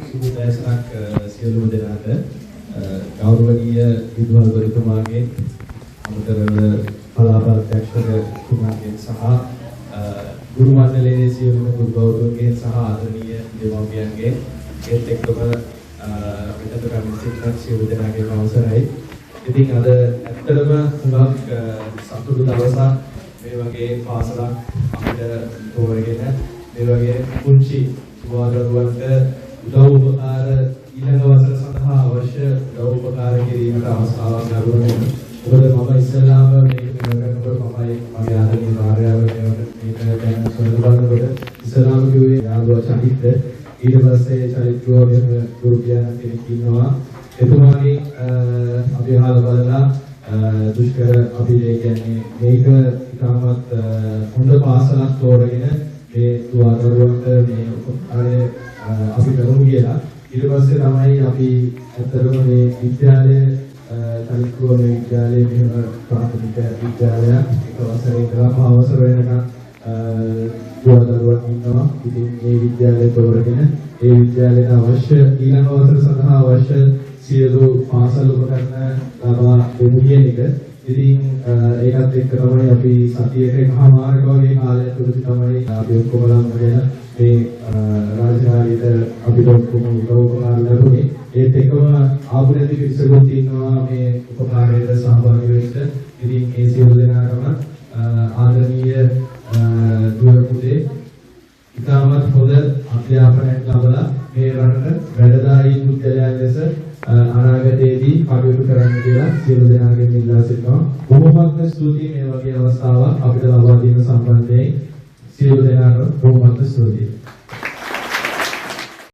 සුබ දැසනක් සියලුම දෙනාට ගෞරවනීය විදුහල්වරතුමාගේ අමතරව කලාපාධ්‍යක්ෂකතුමාගේ සහ ගුරු මණ්ඩලයේ සියලුම ගුරු ගෞරවකයන් සහ ආදරණීය දෙමව්පියන්ගේ ඒත් එක්කම මෙතන කමින් සිටින සියලු දෙනාගේම අවසරයි. ඉතින් අද ඇත්තටම හුඟක් සතුටු දවසක් මේ වගේ පාසලක් අපිට තෝරගෙන මේ වගේ පුංචි සුවාදරුවන්ට උදව් උපකාර ඊළඟ වසර සඳහා අවශ්‍ය උදව් උපකාර කිරීමට අවස්ථාවක් ලැබුණා. මොකද මම ඉස්සෙල්ලාම මේක කරනකොට මමයි මගේ ආදරණීය භාර්යාව මේක ගැන සොයනකොට ඉස්සෙල්ලාම කිව්වේ යාළුවා චරිත ඊට පස්සේ චරිතෝ වෙන ගුරු පියාණන් කෙනෙක් ඉන්නවා. එතුමාගේ අපි අහලා බලලා දුෂ්කර අපි කියන්නේ මේක ඉතාමත් හොඳ පාසලක් තෝරගෙන මේ දුවදරුවන්ට මේ උපකාරය අපි කරමු කියලා. ඊට පස්සේ තමයි අපි ඇත්තටම මේ විද්‍යාලය චරිතෝ මේ විද්‍යාලයේ මෙහෙම ප්‍රාථමික විද්‍යාලයක් එක වසරේ ඉඳලා පහ වසර වෙනකන් දුවදරුවන් ඉන්නවා. ඉතින් මේ විද්‍යාලය තෝරගෙන ඒ විද්‍යාලයට අවශ්‍ය ඊළඟ වසර සඳහා අවශ්‍ය සියලු පාසල් උපකරණ ලබා දෙමු කියන එක. ඉතින් ඒකත් එක්ක තමයි අපි සතියක එකමාරක වගේ කාලයක් තුළදී තමයි අපි ඔක්කොම ළඟගෙන මේ රාජකාරියට අපිට ඔක්කොම උපකාර ලැබුණේ. ඒත් එක්කම ආපු නැති පිරිසකුත් ඉන්නවා මේ උපකාරයට සහභාගී වෙච්ච. ඉතින් මේ සියලු දෙනාටම ආදරණීය දුව පුතේ ඉතාමත් හොඳ අධ්‍යාපනයක් ලබලා මේ රටට වැඩදායී පුද්ගලයන් ලෙස අනාගතයේදී කටයුතු කරන්න කියලා සියලු දෙනාගෙන් ඉල්ලා සිටිනවා. බොහොමත්ම ස්තුතියි මේ වගේ අවස්ථාවක් අපිට ලබා දීම සම්බන්ධයෙන් සියලු දෙනාට බොහොමත්ම ස්තුතියි.